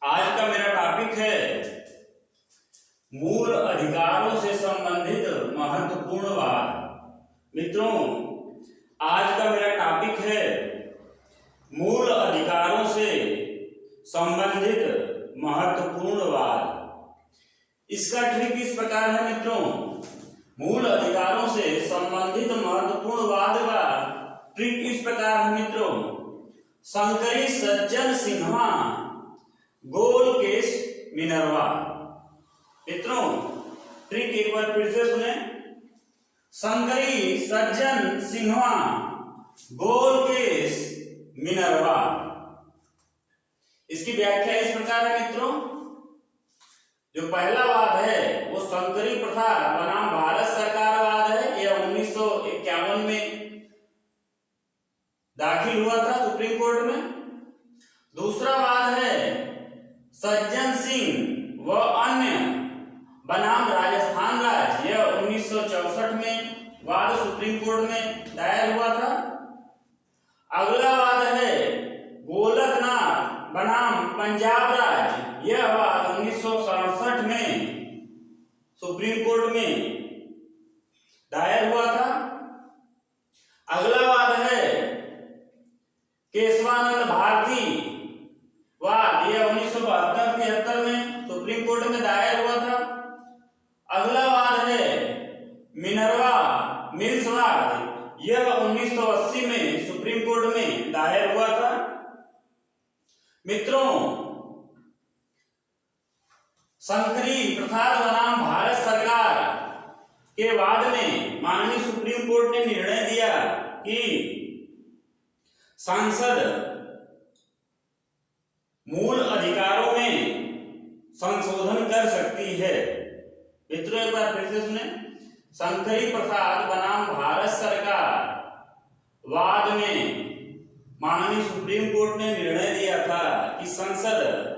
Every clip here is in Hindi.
आज का मेरा टॉपिक है मूल अधिकारों से संबंधित महत्वपूर्ण वाद। मित्रों, आज का मेरा टॉपिक है मूल अधिकारों से संबंधित महत्वपूर्ण वाद। इसका ट्रिक इस प्रकार है मित्रों, मूल अधिकारों से संबंधित महत्वपूर्ण वाद का ट्रिक इस प्रकार है मित्रों। शंकरी सज्जन सिन्हा गोलकेश मिनर्वा। मित्रों, ट्रिक एक बार फिर से सुने। शंकरी सज्जन सिन्हा गोलकेश मिनर्वा। इसकी व्याख्या इस प्रकार है मित्रों। जो पहला वाद है वो शंकरी प्रथा बनाम भारत सरकार वाद है। यह 1951 में दाखिल हुआ था सुप्रीम कोर्ट में। दूसरा वाद है सज्जन सिंह व अन्य बनाम राजस्थान राज्य। यह 1964 में वाद सुप्रीम कोर्ट में दायर हुआ था। अगला वाद है गोलकनाथ बनाम पंजाब राज्य। यह वाद 1967 में सुप्रीम कोर्ट में दायर हुआ था। अगला वाद है केशवानंद भारती वाद। यह 1972-73 में सुप्रीम कोर्ट में दायर हुआ था। अगला वाद है मिनर्वा मिल्स वाद। यह 1980 में सुप्रीम कोर्ट में दायर हुआ था। मित्रों, शंकरी प्रथा बनाम भारत सरकार के वाद में माननीय सुप्रीम कोर्ट ने निर्णय दिया कि संसद मूल अधिकारों में संशोधन कर सकती है। मित्रों, एक बार फिर से सुने। शंकरी प्रसाद बनाम भारत सरकार वाद में माननीय सुप्रीम कोर्ट ने निर्णय दिया था कि संसद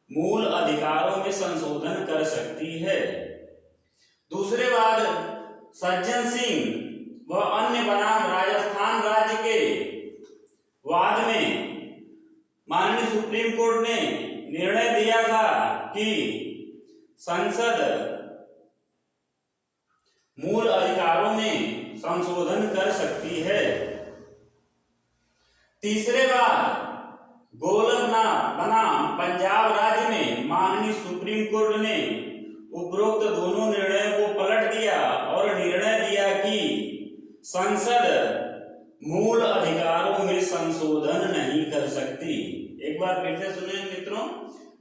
मूल अधिकारों में संशोधन कर सकती है। दूसरे वाद सज्जन सिंह व अन्य बनाम राजस्थान राज्य के वाद में माननीय सुप्रीम कोर्ट ने निर्णय दिया था कि संसद मूल अधिकारों में संशोधन कर सकती है। तीसरे वाद गोलकनाथ बनाम पंजाब राज्य में माननीय सुप्रीम कोर्ट ने उपरोक्त दोनों निर्णयों को पलट दिया और निर्णय दिया कि संसद मूल अधिकारों में संशोधन नहीं कर सकती। एक बार फिर से सुनिए मित्रों।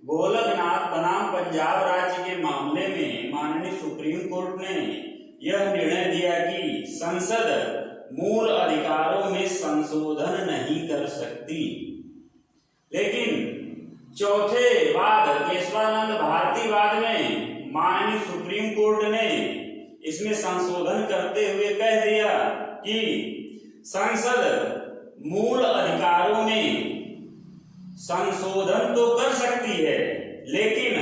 गोलकनाथ बनाम पंजाब राज्य के मामले में माननीय सुप्रीम कोर्ट ने यह निर्णय दिया कि संसद मूल अधिकारों में संशोधन नहीं कर सकती। लेकिन चौथे वाद केशवानंद भारती वाद में माननीय सुप्रीम कोर्ट ने इसमें संशोधन करते हुए कह दिया कि संसद मूल अधिकारों में संशोधन तो कर सकती है, लेकिन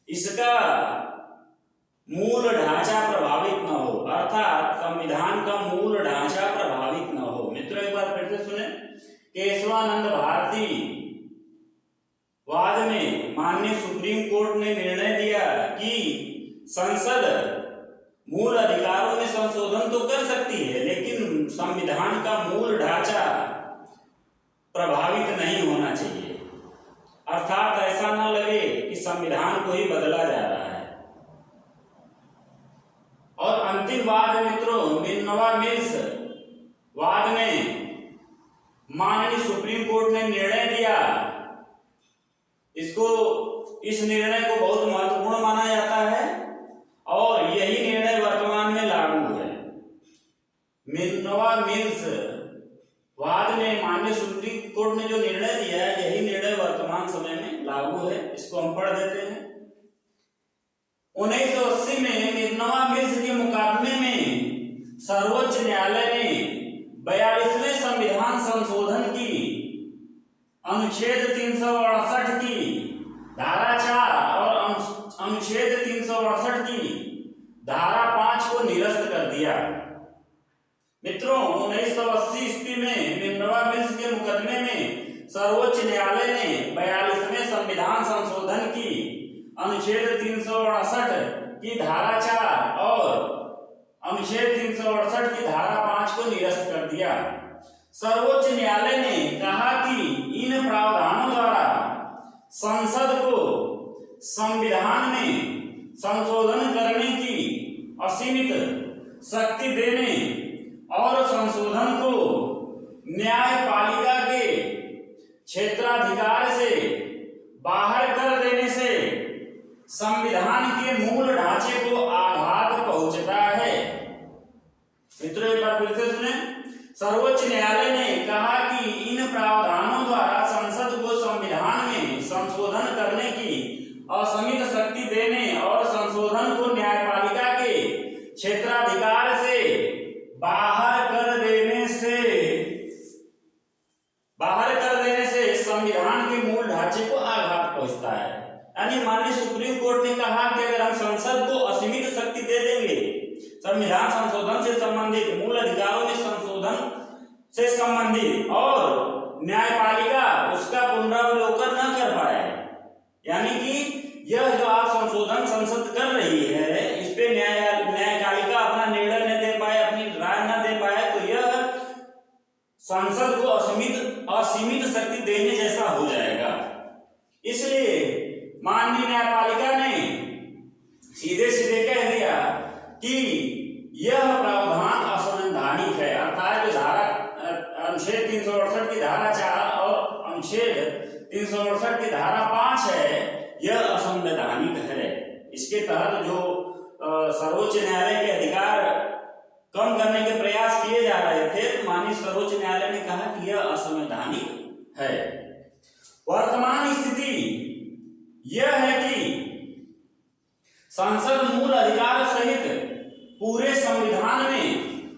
इसका मूल ढांचा प्रभावित न हो, अर्थात संविधान का मूल ढांचा प्रभावित न हो। मित्रों, एक बार फिर से सुने। केशवानंद भारती वाद में माननीय सुप्रीम कोर्ट ने निर्णय दिया कि संसद मूल अधिकारों में संशोधन तो कर सकती है, लेकिन संविधान का मूल ढांचा प्रभावित नहीं होना चाहिए। अर्थात ऐसा न लगे कि संविधान को ही बदला जा रहा है। और अंतिम वाद है मित्रों मिनर्वा मिल्स वाद में माननीय सुप्रीम कोर्ट ने निर्णय दिया। इस निर्णय को बहुत महत्वपूर्ण माना जाता है और यही निर्णय वर्तमान में लागू है। मिनर्वा मिल्स वाद में माननीय सुप्रीम कोर्ट ने जो निर्णय दिया है, यही निर्णय वर्तमान समय में लागू है। इसको हम पढ़ देते हैं। 1980 में मिनर्वा मिल्स के मुकदमे में सर्वोच्च न्यायालय ने 42वें संविधान संशोधन की अनुच्छेद 368 की धारा 4 और अनुच्छेद 368 की धारा 5 को निरस्त कर दिया। मित्रों, 1980 ईस्वी में मिनर्वा मिल्स के मुकदमे में सर्वोच्च न्यायालय ने 42वें संविधान संशोधन की अनुच्छेद 368 की धारा 4 और अनुच्छेद 368 की धारा 5 को निरस्त कर दिया। सर्वोच्च न्यायालय ने कहा कि इन प्रावधानों द्वारा संसद को संविधान में संशोधन करने की असीमित शक्ति देने और संशोधन को न्यायपालिका के क्षेत्राधिकार से बाहर कर देने से संविधान के मूल ढांचे को आघात पहुंचता है। मित्रों, एक बार फिर से सुने। सर्वोच्च न्यायालय ने कहा कि इन प्रावधानों द्वारा संसद को संविधान में संशोधन करने की असीमित शक्ति देने और संशोधन को न्यायपालिका के क्षेत्राधिकार से बाहर कर देने से संविधान के मूल ढांचे को आघात पहुंचता है। यानी माननीय सुप्रीम कोर्ट ने कहा कि अगर हम संसद को असीमित शक्ति दे देंगे, संविधान संशोधन से संबंधित, मूल अधिकारों में संशोधन से संबंधित, और न्यायपालिका उसका पुनरावलोकन न कर पाए, यानी कि यह जो आप संशोधन संसद कर रही है इस पे न्यायपालिका अपना निर्णय न दे पाए, अपनी राय न दे पाए, तो यह संसद को असीमित शक्ति देने जैसा हो जाएगा। इसलिए माननीय न्यायपालिका ने सीधे सीधे कह दिया कि यह प्रावधान असंवैधानिक है, अर्थात धारा अनुच्छेद 368 की धारा 4 और अनुच्छेद 368 की धारा 5 है, यह असंवैधानिक है। इसके तहत जो सर्वोच्च न्यायालय के अधिकार कम करने के प्रयास किए जा रहे थे, तो माननीय सर्वोच्च न्यायालय ने कहा कि यह असंवैधानिक है। वर्तमान स्थिति यह है कि संसद मूल अधिकार सहित पूरे संविधान में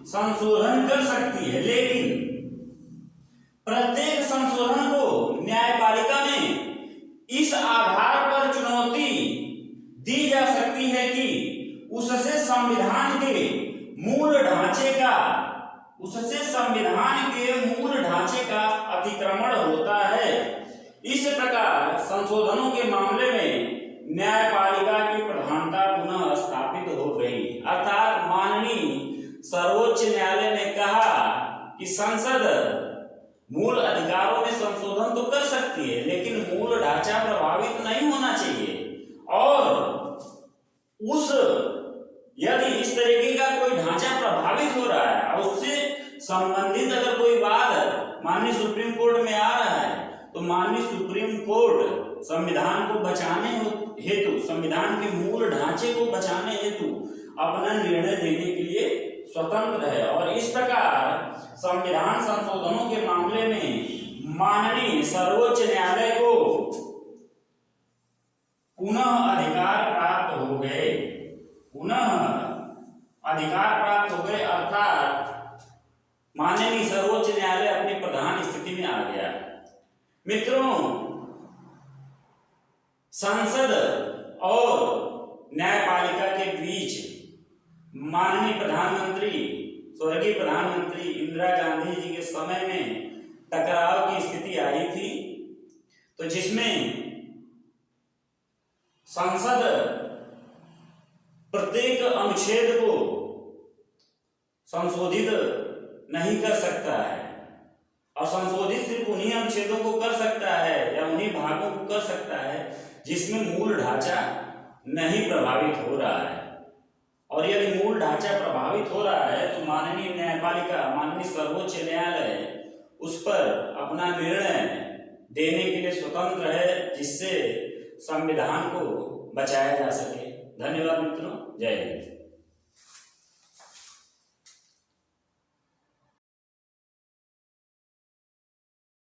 संशोधन कर सकती है, लेकिन प्रत्येक संशोधन को न्यायपालिका में इस आधार पर चुनौती दी जा सकती है कि उससे संविधान के मूल ढांचे का अतिक्रमण होता है। इस प्रकार संशोधनों के मामले में न्यायपालिका की प्रधानता पुनः स्थापित हो गई। अर्थात माननीय सर्वोच्च न्यायालय ने कहा कि संसद मूल अधिकारों में संशोधन तो कर सकती है, लेकिन मूल ढांचा प्रभावित नहीं होना चाहिए, और यदि इस तरीके का कोई ढांचा प्रभावित हो रहा है और उससे संबंधित अगर कोई वाद माननीय सुप्रीम कोर्ट में आ रहा है, तो माननीय सुप्रीम कोर्ट संविधान को बचाने हेतु, संविधान के मूल ढांचे को बचाने हेतु अपना निर्णय देने के लिए स्वतंत्र है। और इस प्रकार संविधान संशोधनों के मामले में माननीय सर्वोच्च न्यायालय को पुनः अधिकार प्राप्त हो गए, अर्थात माननीय सर्वोच्च न्यायालय अपनी प्रधान स्थिति में आ गया। मित्रों, संसद और न्यायपालिका के बीच माननीय प्रधानमंत्री, स्वर्गीय प्रधानमंत्री इंदिरा गांधी जी के समय में टकराव की स्थिति आई थी, तो जिसमें संसद प्रत्येक अनुच्छेद को संशोधित नहीं कर सकता है, और संशोधित सिर्फ उन्हीं अनुच्छेदों को कर सकता है या उन्हीं भागों को कर सकता है जिसमें मूल ढांचा नहीं प्रभावित हो रहा है। और यदि मूल ढांचा प्रभावित हो रहा है तो माननीय न्यायपालिका, माननीय सर्वोच्च न्यायालय उस पर अपना निर्णय देने के लिए स्वतंत्र है, जिससे संविधान को बचाया जा सके। धन्यवाद मित्रों, जय हिंद।